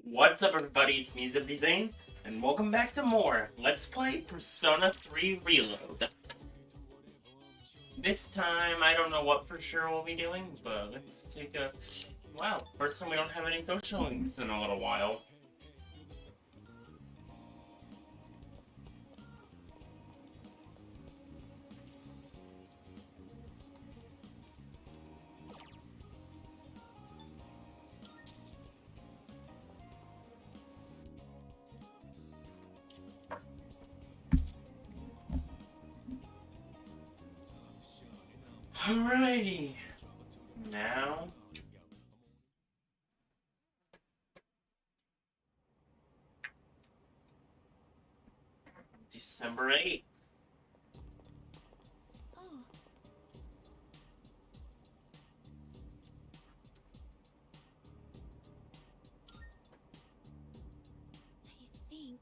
What's up, everybody? It's me, Zippy Zane, and welcome back to more Let's Play Persona 3 Reload. This time, I don't know what for sure we'll be doing, but let's take a... Wow, first time we don't have any social links in a little while. Alrighty. Now... December 8th. Oh. I think...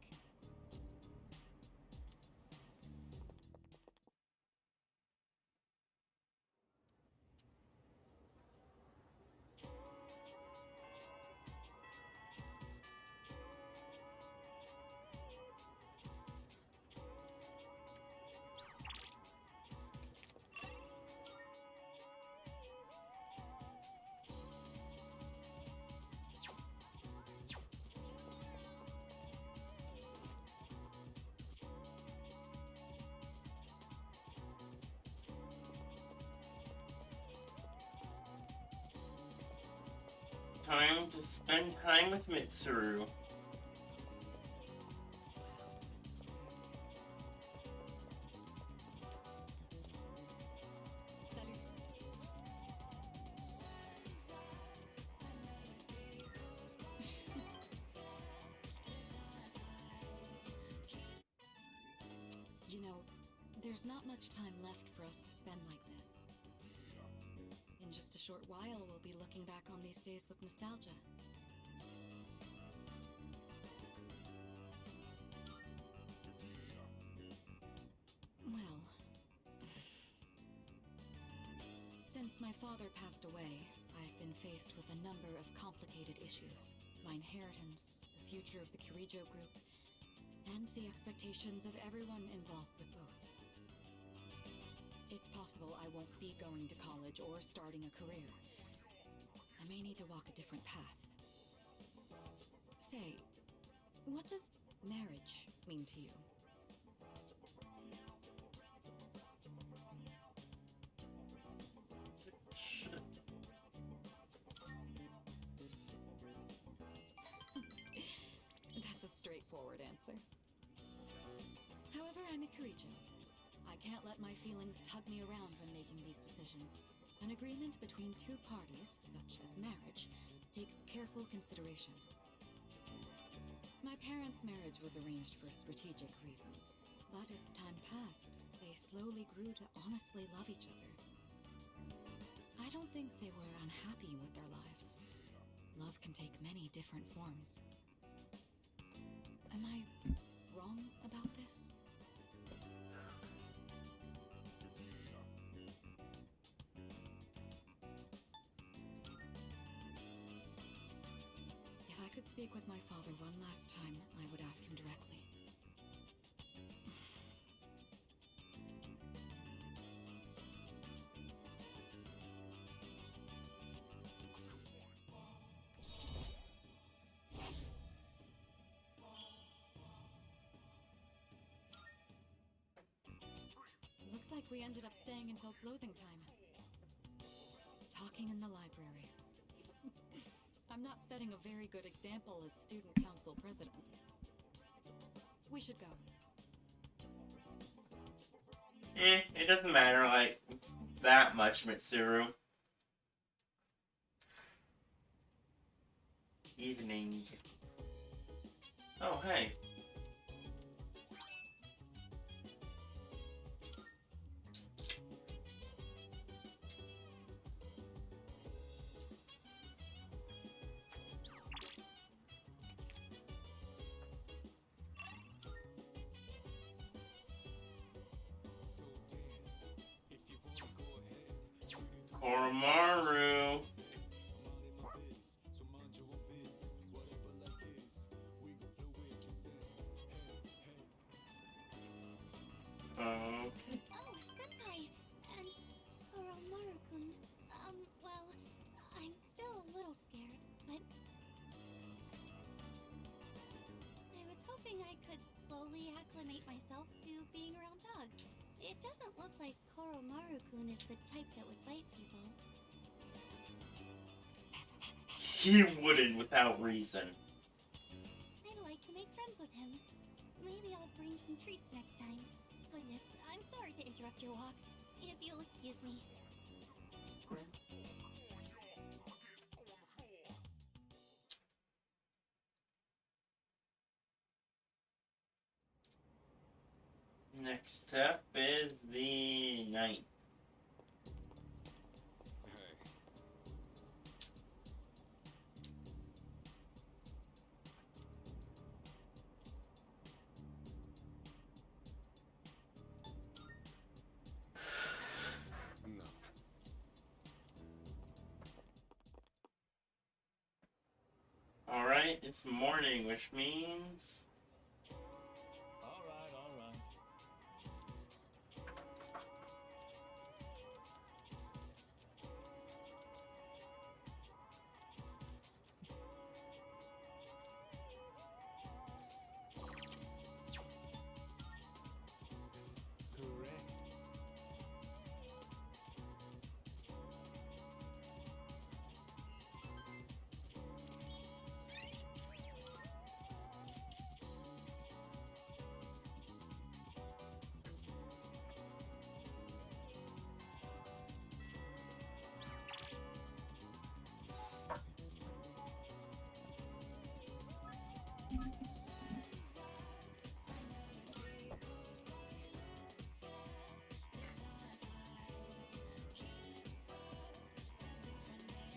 Time to spend time with Mitsuru. You know, there's not much time left for us to spend like this. In just a short while, we'll be looking back on these days with nostalgia. Well... Since my father passed away, I've been faced with a number of complicated issues. My inheritance, the future of the Kirijo group, and the expectations of everyone involved with both. It's possible I won't be going to college or starting a career. I may need to walk a different path. Say, what does marriage mean to you? That's a straightforward answer. However, I'm a Kirijo. I can't let my feelings tug me around when making these decisions. An agreement between two parties, such as marriage, takes careful consideration. My parents' marriage was arranged for strategic reasons, but as time passed, they slowly grew to honestly love each other. I don't think they were unhappy with their lives. Love can take many different forms. Am I wrong about this? If I could speak with my father one last time, I would ask him directly. Looks like we ended up staying until closing time. Talking in the library. I'm not setting a very good example as student council president. We should go. It doesn't matter, like, that much, Mitsuru. Evening. Oh, hey. Koromaru. Okay. Oh, Senpai! And Koromaru-kun. Well, I'm still a little scared, but I was hoping I could slowly acclimate myself to being around dogs. It doesn't look like Koromaru-kun is the type that would bite people. He wouldn't without reason. I'd like to make friends with him. Maybe I'll bring some treats next time. Goodness, I'm sorry to interrupt your walk. If you'll excuse me. Next step is the 9th. Hey. No. Alright, it's morning, which means... All right, all right. Correct.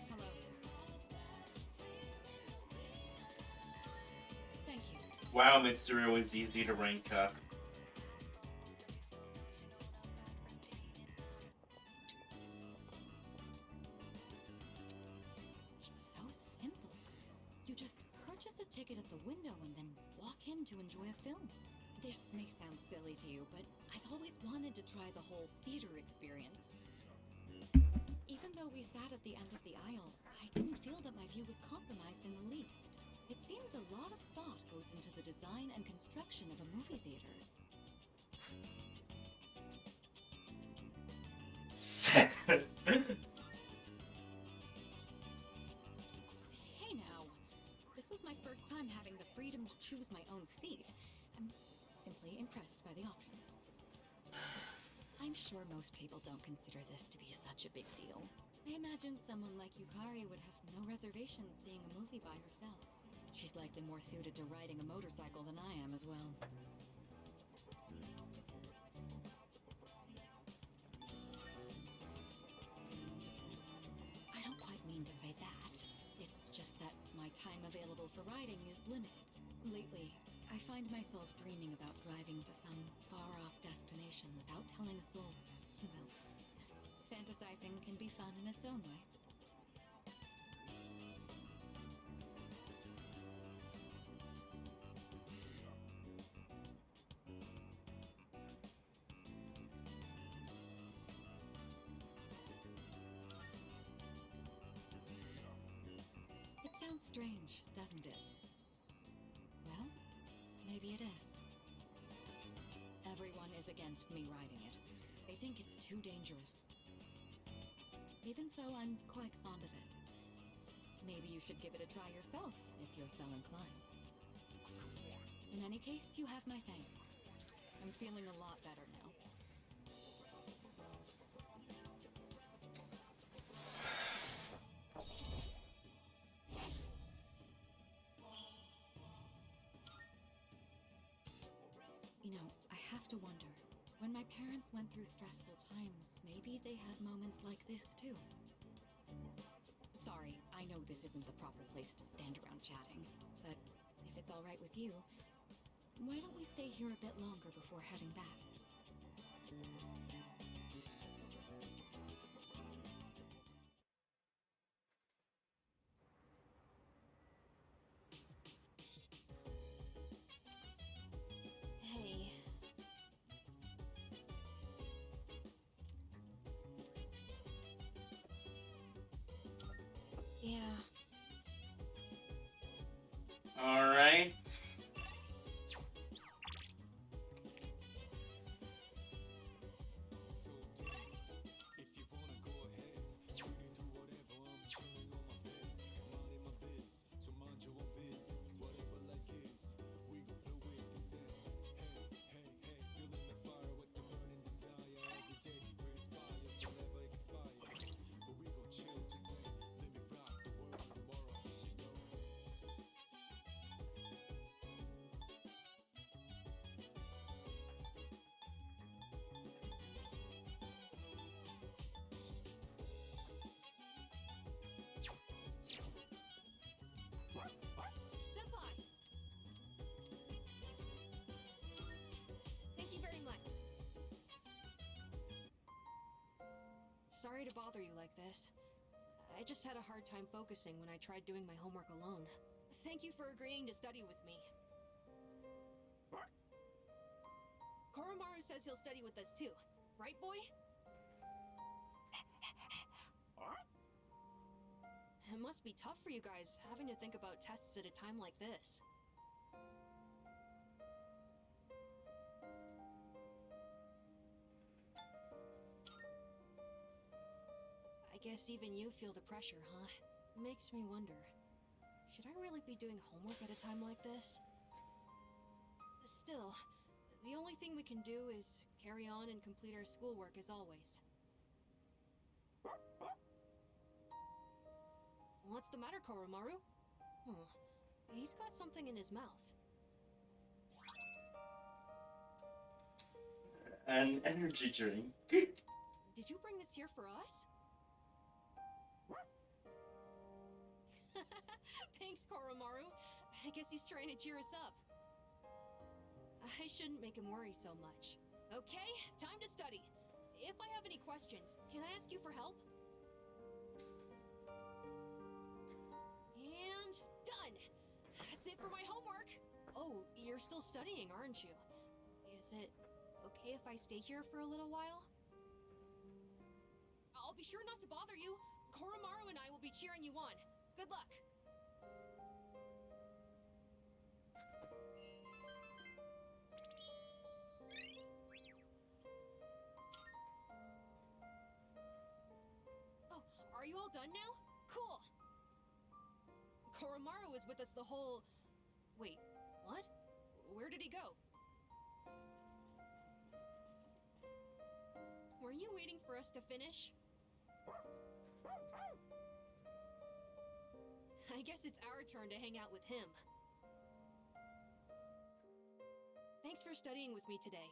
Hello. Thank you. Wow, Mitsuru is easy to rank up. It's so simple. You just purchase a ticket at the window and then walk in to enjoy a film. This may sound silly to you, but I've always wanted to try the whole theater experience. Even though we sat at the end of the aisle, I didn't feel that my view was compromised in the least. It seems a lot of thought goes into the design and construction of a movie theater. Hey now, this was my first time having the freedom to choose my own seat. I'm simply impressed by the options. I'm sure most people don't consider this to be such a big deal. I imagine someone like Yukari would have no reservations seeing a movie by herself. She's likely more suited to riding a motorcycle than I am as well. I don't quite mean to say that. It's just that my time available for riding is limited. Lately, I find myself dreaming about driving to some far-off destination without telling a soul. Well, fantasizing can be fun in its own way. It sounds strange, doesn't it? Well, maybe it is. Everyone is against me riding it. They think it's too dangerous. Even so, I'm quite fond of it. Maybe you should give it a try yourself, if you're so inclined. In any case, you have my thanks. I'm feeling a lot better now. You know, I have to wonder. When my parents went through stressful times, maybe they had moments like this too. Sorry, I know this isn't the proper place to stand around chatting, but if it's all right with you, why don't we stay here a bit longer before heading back? Hey. Yeah. Alright. Senpai! Thank you very much. Sorry to bother you like this. I just had a hard time focusing when I tried doing my homework alone. Thank you for agreeing to study with me. Koromaru says he'll study with us too. Right, boy? It must be tough for you guys, having to think about tests at a time like this. I guess even you feel the pressure, huh? Makes me wonder. Should I really be doing homework at a time like this? Still, the only thing we can do is carry on and complete our schoolwork as always. What's the matter, Koromaru? He's got something in his mouth. An energy drink. Did you bring this here for us? Thanks, Koromaru. I guess he's trying to cheer us up. I shouldn't make him worry so much. Okay, time to study. If I have any questions, can I ask you for help? And done! That's it for my homework! Oh, you're still studying, aren't you? Is it okay if I stay here for a little while? I'll be sure not to bother you. Koromaru and I will be cheering you on. Good luck! Oh, are you all done now? Cool! Koromaru was with us the whole... Wait, what? Where did he go? Were you waiting for us to finish? I guess it's our turn to hang out with him. Thanks for studying with me today.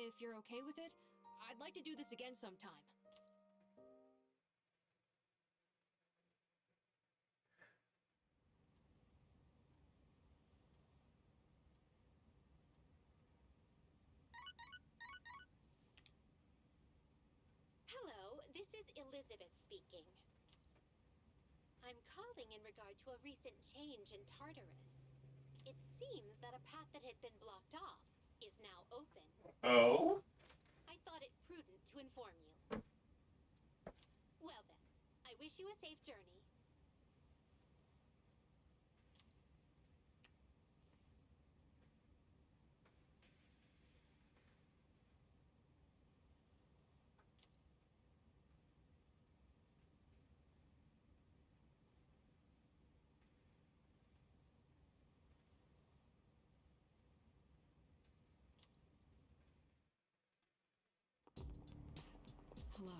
If you're okay with it, I'd like to do this again sometime. Hello, this is Elizabeth speaking. I'm calling in regard to a recent change in Tartarus. It seems that a path that had been blocked off is now open. Oh? I thought it prudent to inform you. Well then, I wish you a safe journey. Hello.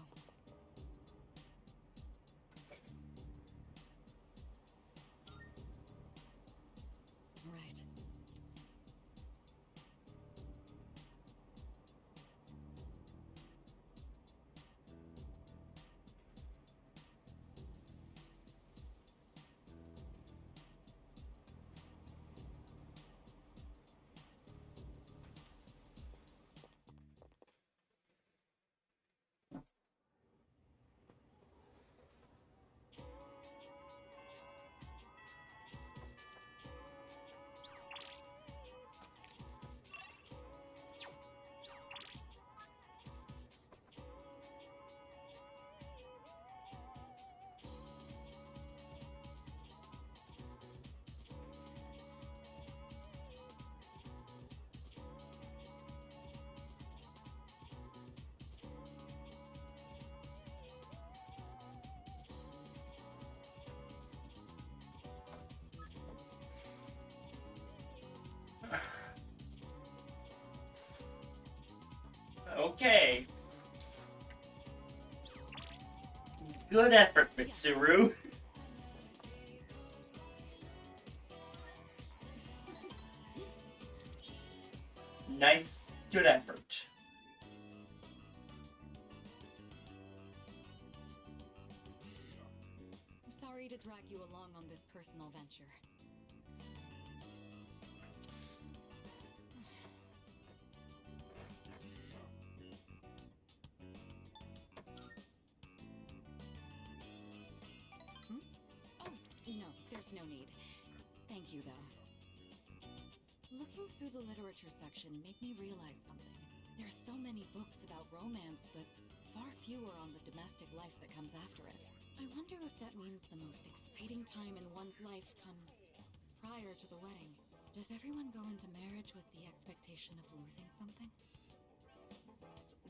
Okay. Good effort, Mitsuru. Nice, good effort. Sorry to drag you along on this personal venture. Oh, no, there's no need. Thank you, though. Looking through the literature section made me realize something. There's so many books about romance, but far fewer on the domestic life that comes after it. I wonder if that means the most exciting time in one's life comes prior to the wedding. Does everyone go into marriage with the expectation of losing something?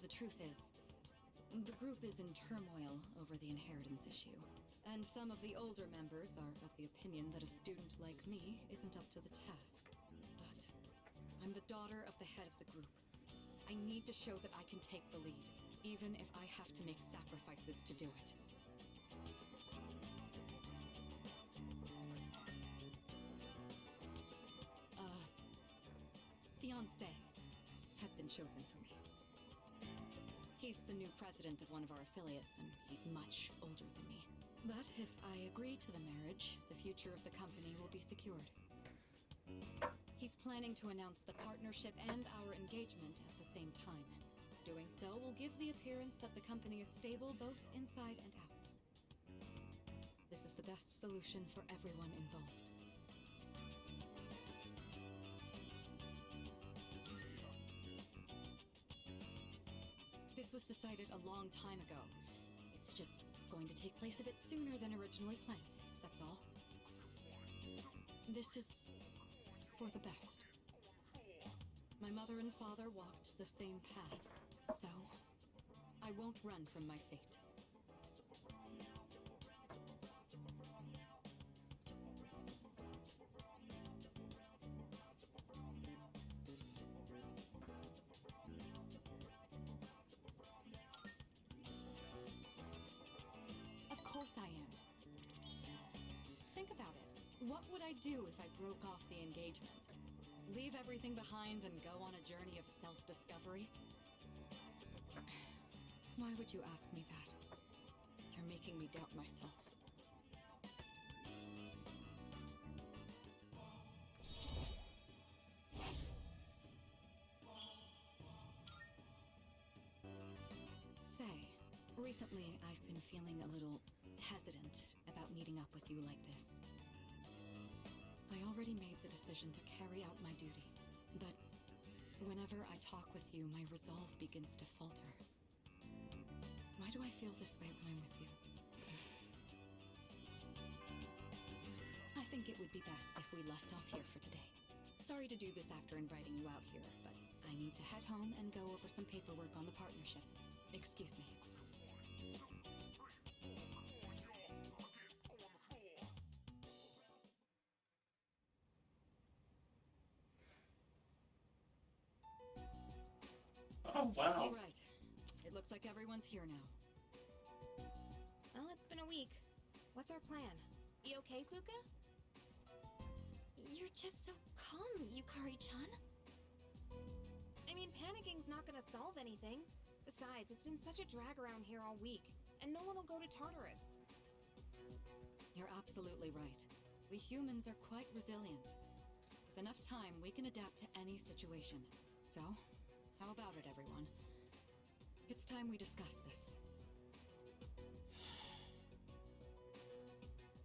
The truth is, the group is in turmoil over the inheritance issue, and some of the older members are of the opinion that a student like me isn't up to the task. But I'm the daughter of the head of the group. I need to show that I can take the lead, even if I have to make sacrifices to do it. Fiancé has been chosen for me. He's the new president of one of our affiliates, and he's much older than me. But if I agree to the marriage, the future of the company will be secured. He's planning to announce the partnership and our engagement at the same time. Doing so will give the appearance that the company is stable both inside and out. This is the best solution for everyone involved. This was decided a long time ago. It's just going to take place a bit sooner than originally planned, that's all. This is for the best. My mother and father walked the same path, so I won't run from my fate. Of course I am. Think about it. What would I do if I broke off the engagement? Leave everything behind and go on a journey of self-discovery? Why would you ask me that? You're making me doubt myself. Say, recently I've been feeling a little hesitant about meeting up with you like this. I already made the decision to carry out my duty, but whenever I talk with you, my resolve begins to falter. Why do I feel this way when I'm with you? I think it would be best if we left off here for today. Sorry to do this after inviting you out here, but I need to head home and go over some paperwork on the partnership. Excuse me. Oh, wow. All right. It looks like everyone's here now. Well, it's been a week. What's our plan? You okay, Fuka? You're just so calm, Yukari-chan. I mean, panicking's not gonna solve anything. Besides, it's been such a drag around here all week, and no one will go to Tartarus. You're absolutely right. We humans are quite resilient. With enough time, we can adapt to any situation. So, how about it, everyone? It's time we discuss this.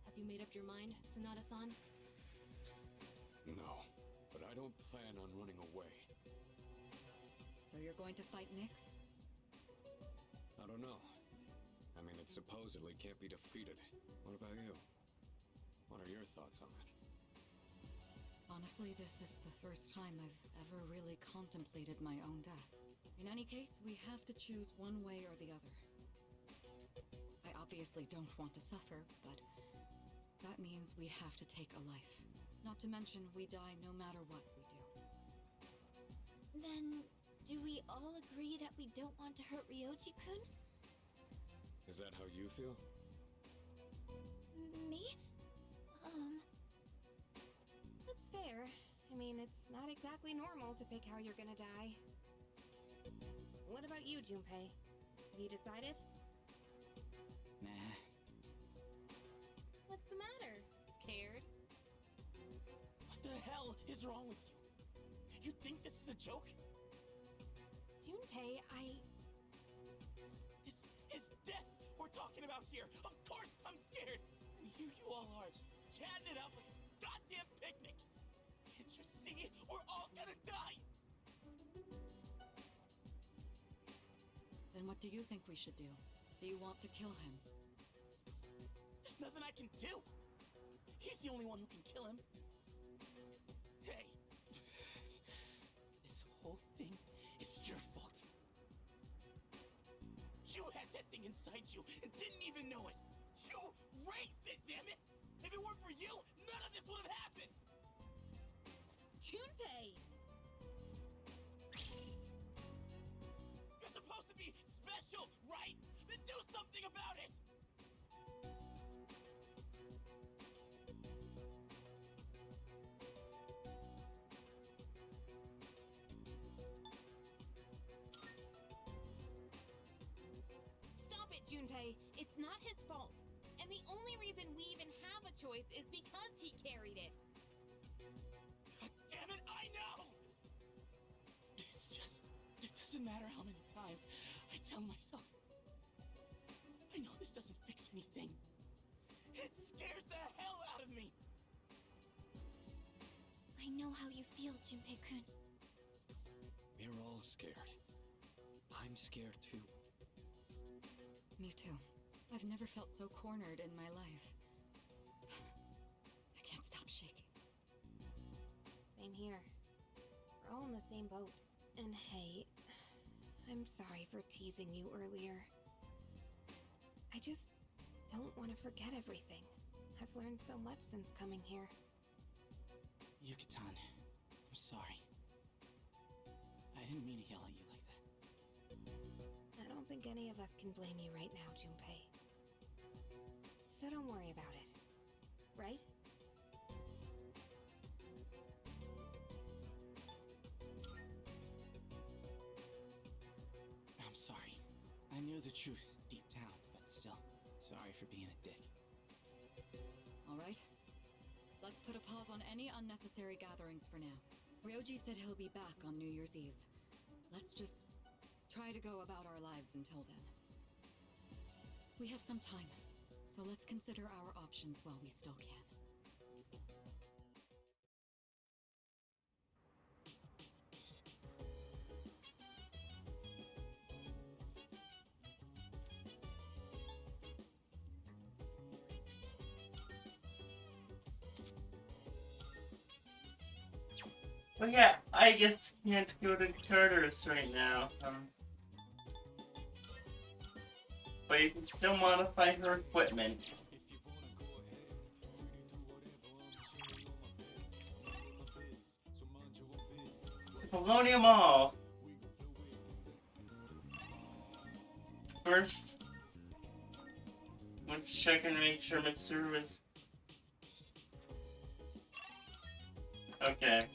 Have you made up your mind, Sanada-san? No, but I don't plan on running away. So you're going to fight Nyx? I don't know. I mean, it supposedly can't be defeated. What about you? What are your thoughts on it? Honestly, this is the first time I've ever really contemplated my own death. In any case, we have to choose one way or the other. I obviously don't want to suffer, but that means we'd have to take a life. Not to mention, we die no matter what we do. Then, Do we all agree that we don't want to hurt Ryoji-kun? Is that how you feel? Me? That's fair. I mean, it's not exactly normal to pick how you're gonna die. What about you, Junpei? Have you decided? Nah. What's the matter? Scared? What the hell is wrong with you? You think this is a joke? Junpei, His death we're talking about here. Of course I'm scared. And here you all are, just chatting it up like it's a goddamn picnic. Can't you see? We're all gonna die. Then what do you think we should do? Do you want to kill him? There's nothing I can do. He's the only one who can kill him. Hey, this whole thing is your fault. You had that thing inside you and didn't even know it. You raised it, damn it! If it weren't for you, none of this would have happened. Junpei! You're supposed to be special, right? Then do something about it. Stop it, Junpei! It's not his fault. And the only reason we even have a choice is because he carried it. God damn it, I know! It's just, it doesn't matter how many times I tell myself. I know this doesn't fix anything. It scares the hell out of me. I know how you feel, Junpei-kun. We're all scared. I'm scared too. Me too. I've never felt so cornered in my life. I can't stop shaking. Same here. We're all in the same boat. And hey, I'm sorry for teasing you earlier. I just don't want to forget everything. I've learned so much since coming here. Yuka-tan, I'm sorry. I didn't mean to yell at you like that. I don't think any of us can blame you right now, Junpei. So don't worry about it. Right? I'm sorry. I knew the truth deep down, but still, sorry for being a dick. All right? Let's put a pause on any unnecessary gatherings for now. Ryoji said he'll be back on New Year's Eve. Let's just try to go about our lives until then. We have some time, so let's consider our options while we still can. Well, yeah, I just can't go to Tartarus right now. But you can still modify her equipment. Polonium Mall. First, let's check and make sure Mitsuru is... Okay.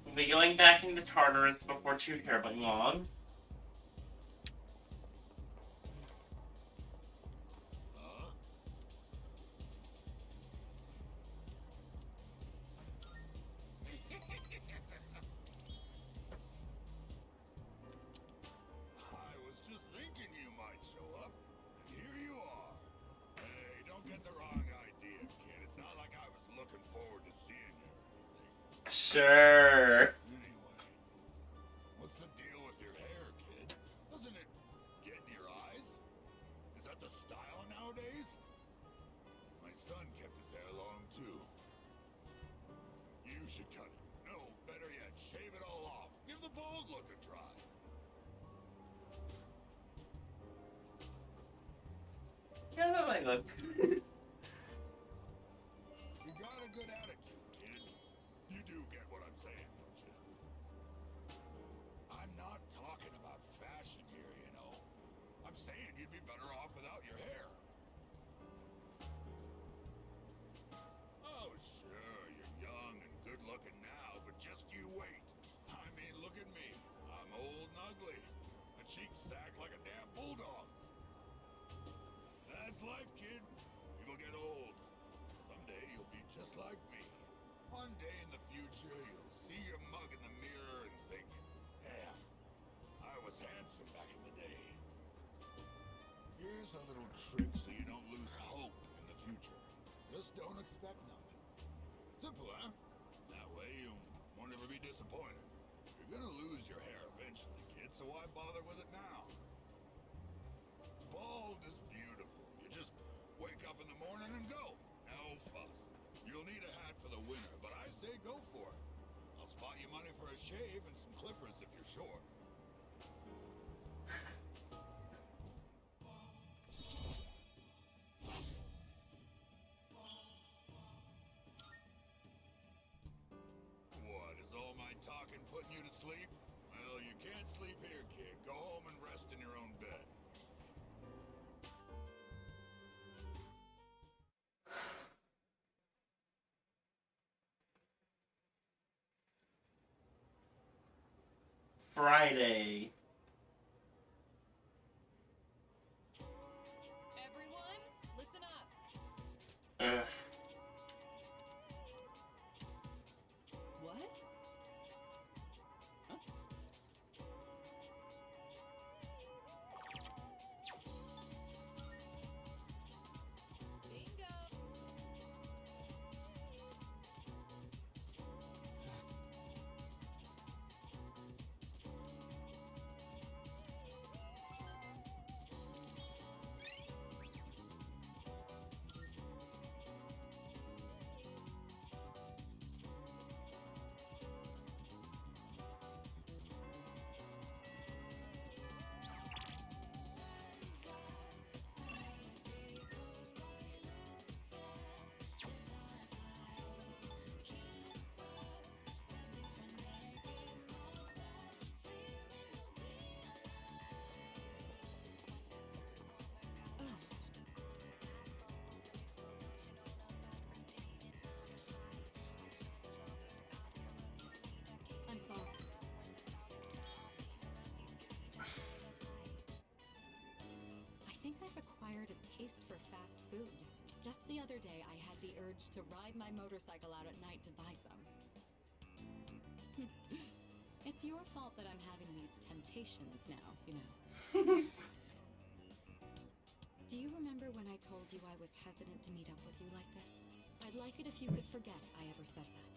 We'll be going back into Tartarus before too terribly long. I was just thinking you might show up, and here you are. Hey, don't get the wrong idea, kid. It's not like I was looking forward to seeing you or anything. Sure. Anyway, what's the deal with your hair, kid? Doesn't it get in your eyes? Is that the style nowadays? My son kept his hair long, too. You should cut it. No, better yet, shave it all off. Give the bald look a try. How do I look? was handsome back in the day. Here's a little trick so you don't lose hope in the future. Just don't expect nothing. Simple, huh? That way you won't ever be disappointed. You're gonna lose your hair eventually, kid, so why bother with it now? Bald is beautiful. You just wake up in the morning and go. No fuss. You'll need a hat for the winter, but I say go for it. I'll spot you money for a shave and some clippers if you're short. What, is all my talking putting you to sleep? Well, you can't sleep here, kid. Go home and rest in your own bed. Friday. Everyone, listen up. Ugh. What? Bingo. I'm sorry. I think I've acquired a taste for fast food. Just the other day, I had the urge to ride my motorcycle out at night to buy some. It's your fault that I'm having these temptations now, you know. Do you remember when I told you I was hesitant to meet up with you like this? I'd like it if you could forget I ever said that.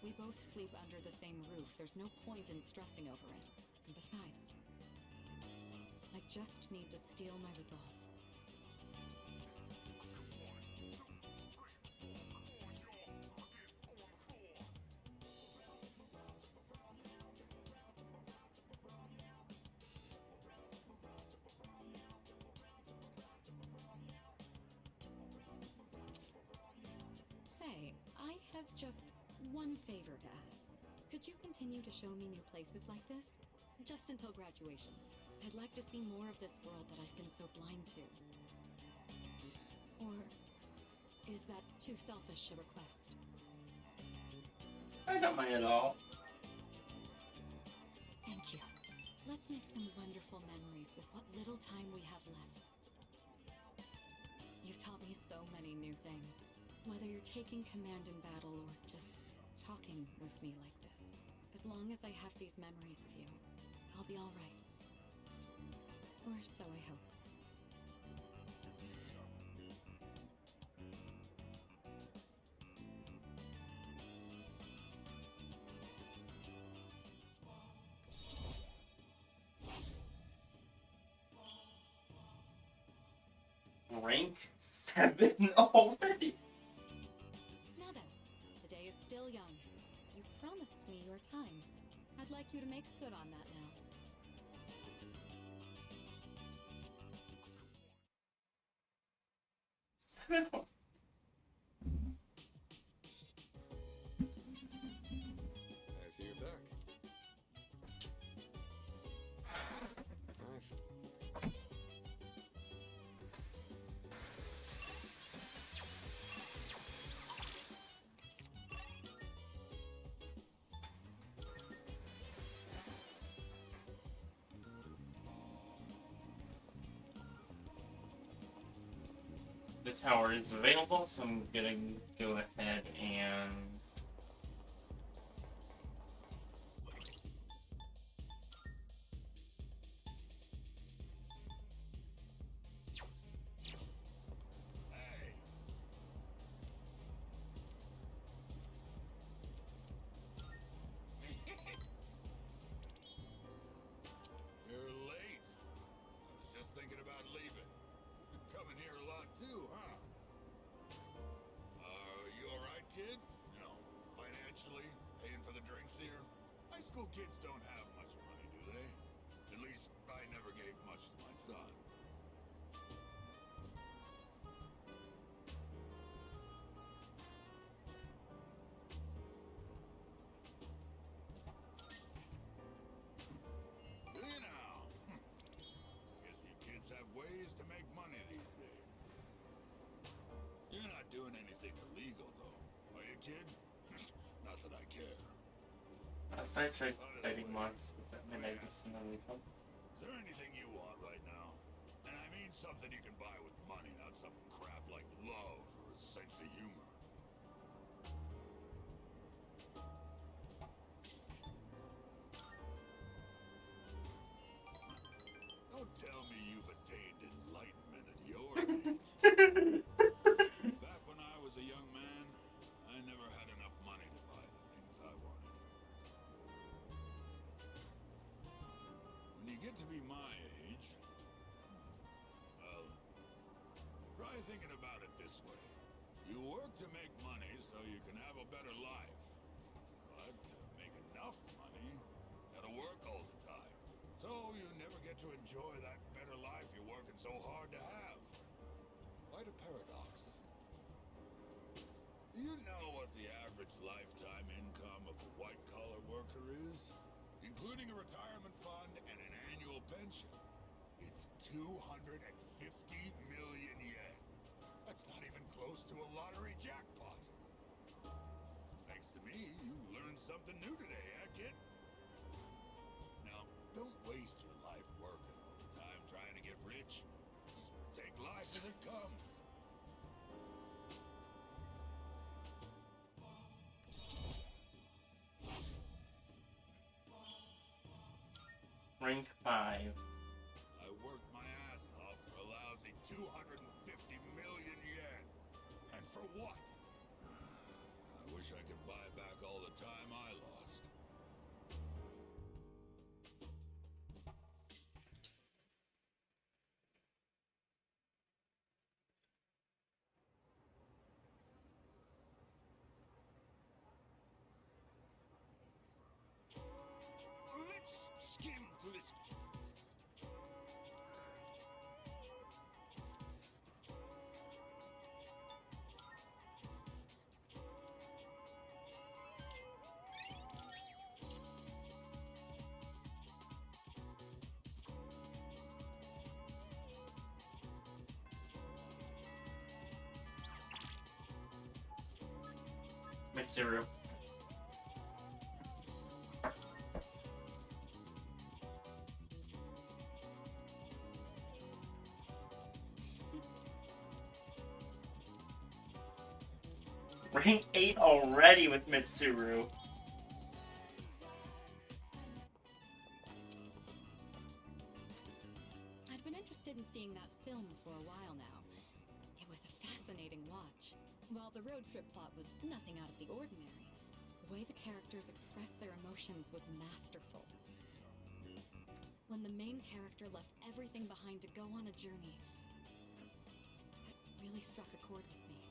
We both sleep under the same roof. There's no point in stressing over it. And besides, I just need to steel my resolve. Say, I have just one favor to ask. Could you continue to show me new places like this? Just until graduation. I'd like to see more of this world that I've been so blind to. Or is that too selfish a request? I don't mind at all. Thank you. Let's make some wonderful memories with what little time we have left. You've taught me so many new things. Whether you're taking command in battle or just talking with me like this. As long as I have these memories of you, I'll be all right. Or so I hope. Rank 7 already? Now then, the day is still young. You promised me your time. I'd like you to make good on that now. I see you're back. Nice. The tower is available, so I'm gonna go ahead and school kids don't have much money, do they? At least I never gave much to my son. Do you now? Guess you kids have ways to make money these days. You're not doing anything illegal, though. Are you, kid? Not that I care. Last I checked, fighting mods was at midnight in the weekend. Is there anything you want right now? And I mean something you can buy with money, not some crap like love or a sense of humor. Don't tell me you've attained enlightenment at your age. Back when I was a young man, I never had enough money to buy the things I wanted. When you get to be my age, well, try thinking about it this way. You work to make money so you can have a better life. But to make enough money, gotta work all the time. So you never get to enjoy that better life you're working so hard to have. Quite a paradox, isn't it? Do you know what the average lifetime income of a white-collar worker is? Including a retirement fund and an annual pension. It's 250 million yen. That's not even close to a lottery jackpot. Thanks to me, you learned something new today, kid? Now, don't waste your life working all the time trying to get rich. Just take life as it comes. Rank 5. I worked my ass off for a lousy 250 million yen. And for what? I wish I could buy back all the time I lost. Let's skim through this. Mitsuru. Rank 8 already with Mitsuru. I'd been interested in seeing that film for a while now. It was a fascinating watch. While the road trip plot was nothing out of the ordinary, the way the characters expressed their emotions was masterful. When the main character left everything behind to go on a journey, that really struck a chord with me.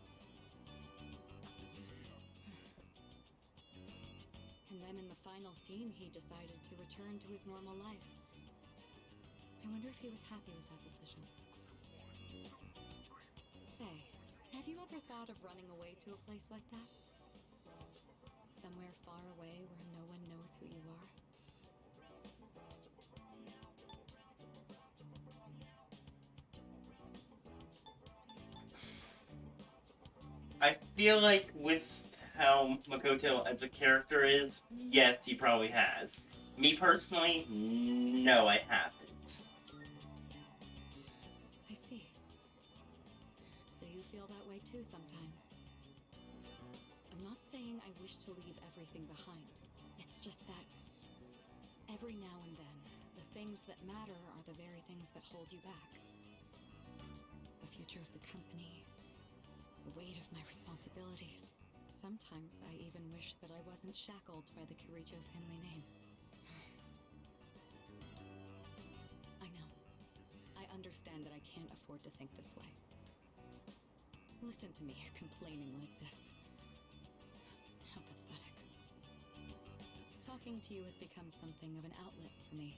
And then in the final scene, he decided to return to his normal life. I wonder if he was happy with that decision. Say, have you ever thought of running away to a place like that? Somewhere far away where no one knows who you are? I feel like with how Makoto as a character is, yes, he probably has. Me personally, no, I haven't. I see. So you feel that way too sometimes. I'm not saying I wish to leave everything behind. It's just that every now and then, the things that matter are the very things that hold you back. The future of the company, the weight of my responsibilities. Sometimes I even wish that I wasn't shackled by the Kirijo family name. I know. I understand that I can't afford to think this way. Listen to me complaining like this. How pathetic. Talk talking to you has become something of an outlet for me.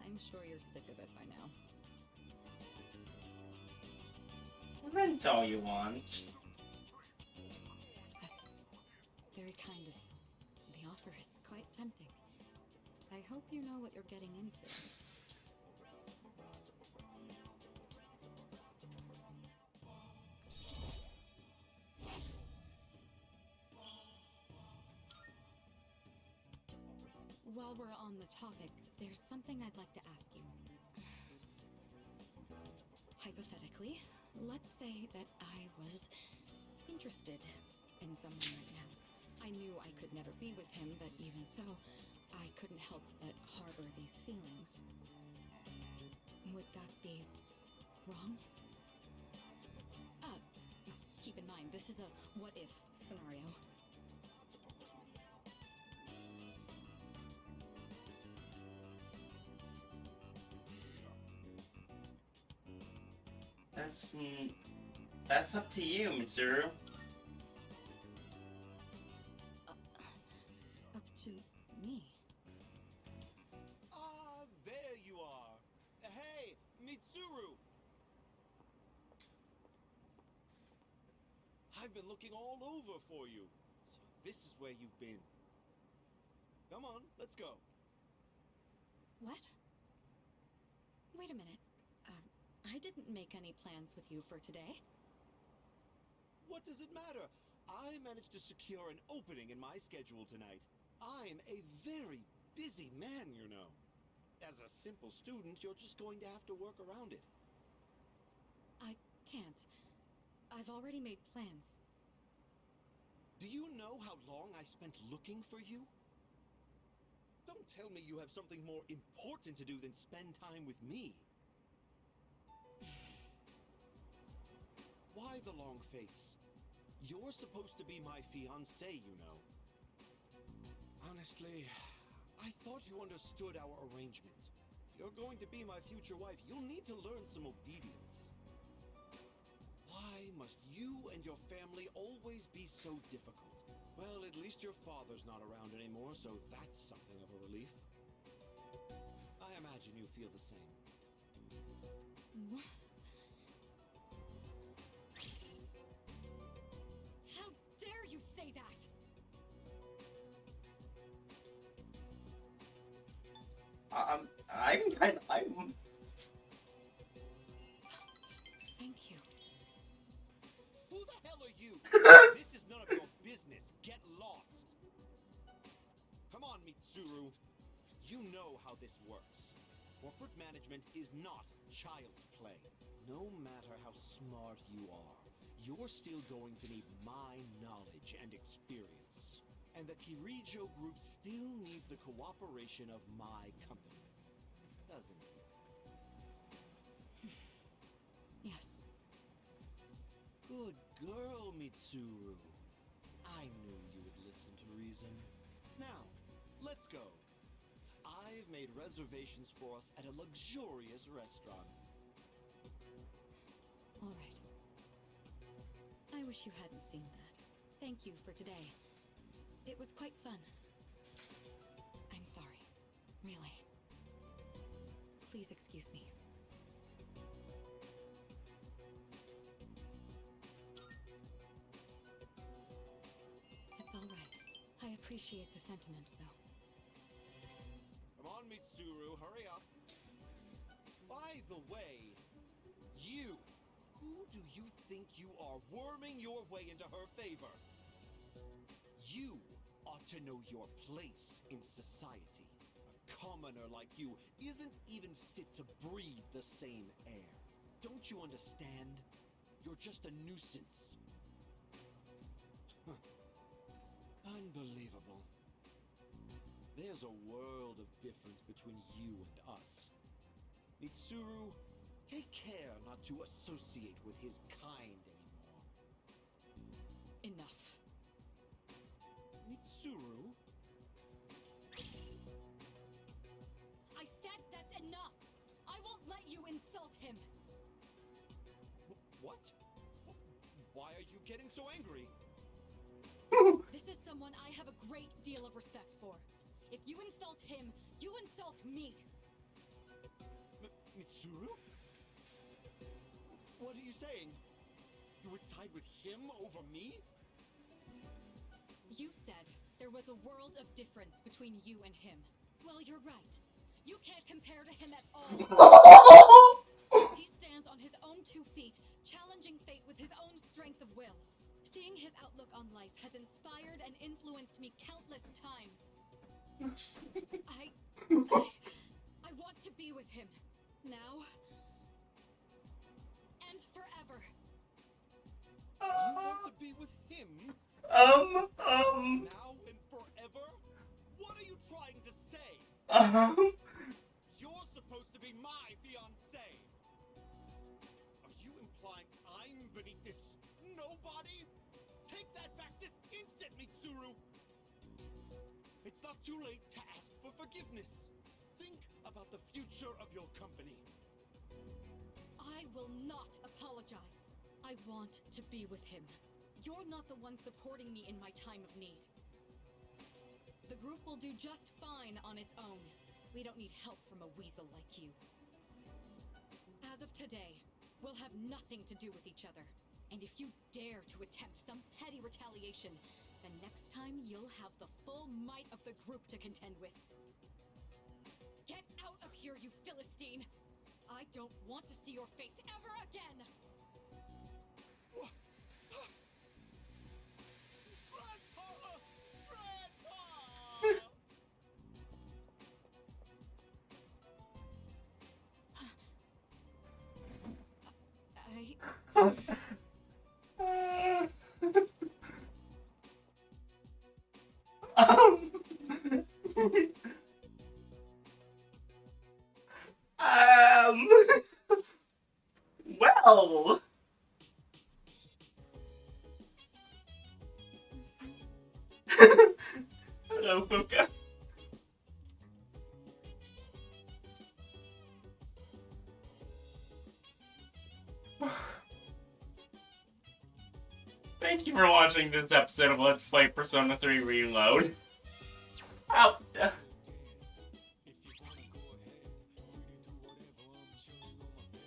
I'm sure you're sick of it by now. Vent all you want. That's very kind of you. The offer is quite tempting. I hope you know what you're getting into. While we're on the topic, there's something I'd like to ask you. Hypothetically, let's say that I was interested in someone right now. I knew I could never be with him, but even so, I couldn't help but harbor these feelings. Would that be wrong? Keep in mind, this is a what-if scenario. That's up to you, Mitsuru. Up to me. Ah, there you are. Hey, Mitsuru! I've been looking all over for you. So this is where you've been. Come on, let's go. What? Wait a minute. I didn't make any plans with you for today. What does it matter? I managed to secure an opening in my schedule tonight. I'm a very busy man, you know. As a simple student, you're just going to have to work around it. I can't. I've already made plans. Do you know how long I spent looking for you? Don't tell me you have something more important to do than spend time with me. Why the long face? You're supposed to be my fiancé, you know. Honestly, I thought you understood our arrangement. If you're going to be my future wife, you'll need to learn some obedience. Why must you and your family always be so difficult? Well, at least your father's not around anymore, so that's something of a relief. I imagine you feel the same. What? How dare you say that? I'm Thank you. Who the hell are you? This is none of your business. Get lost. Come on, Mitsuru. You know how this works. Corporate management is not child's play. No matter how smart you are, you're still going to need my knowledge and experience. And the Kirijo Group still needs the cooperation of my company. Doesn't it? Yes. Good girl, Mitsuru. I knew you would listen to reason. Now, let's go. I've made reservations for us at a luxurious restaurant. All right. I wish you hadn't seen that. Thank you for today. It was quite fun. I'm sorry. Really. Please excuse me. It's all right. I appreciate the sentiment, though. Come on, Mitsuru, hurry up. By the way, you, who do you think you are, worming your way into her favor? You ought to know your place in society. A commoner like you isn't even fit to breathe the same air. Don't you understand? You're just a nuisance. Unbelievable. There's a world of difference between you and us. Mitsuru, take care not to associate with his kind anymore. Enough. Mitsuru? I said that's enough! I won't let you insult him! What? Why are you getting so angry? This This is someone I have a great deal of respect for. If you insult him, you insult me. Mitsuru? What are you saying? You would side with him over me? You said there was a world of difference between you and him. Well, you're right. You can't compare to him at all. He stands on his own 2 feet, challenging fate with his own strength of will. Seeing his outlook on life has inspired and influenced me countless times. I want to be with him. Now. And forever. You want to be with him? Um. Now and forever? What are you trying to say? You're supposed to be my fiancé. Are you implying I'm beneath this nobody? Take that back this instant, Mitsuru! It's not too late to ask for forgiveness. Think about the future of your company. I will not apologize. I want to be with him. You're not the one supporting me in my time of need. The group will do just fine on its own. We don't need help from a weasel like you. As of today, we'll have nothing to do with each other. And if you dare to attempt some petty retaliation, then next time you'll have the full might of the group to contend with. Get out of here, you Philistine! I don't want to see your face ever again! Grandpa! Grandpa! Um, well, hello, Puka. Thank you for watching this episode of Let's Play Persona 3 Reload. Out.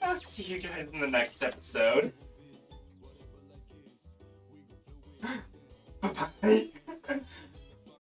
I'll see you guys in the next episode. Bye-bye.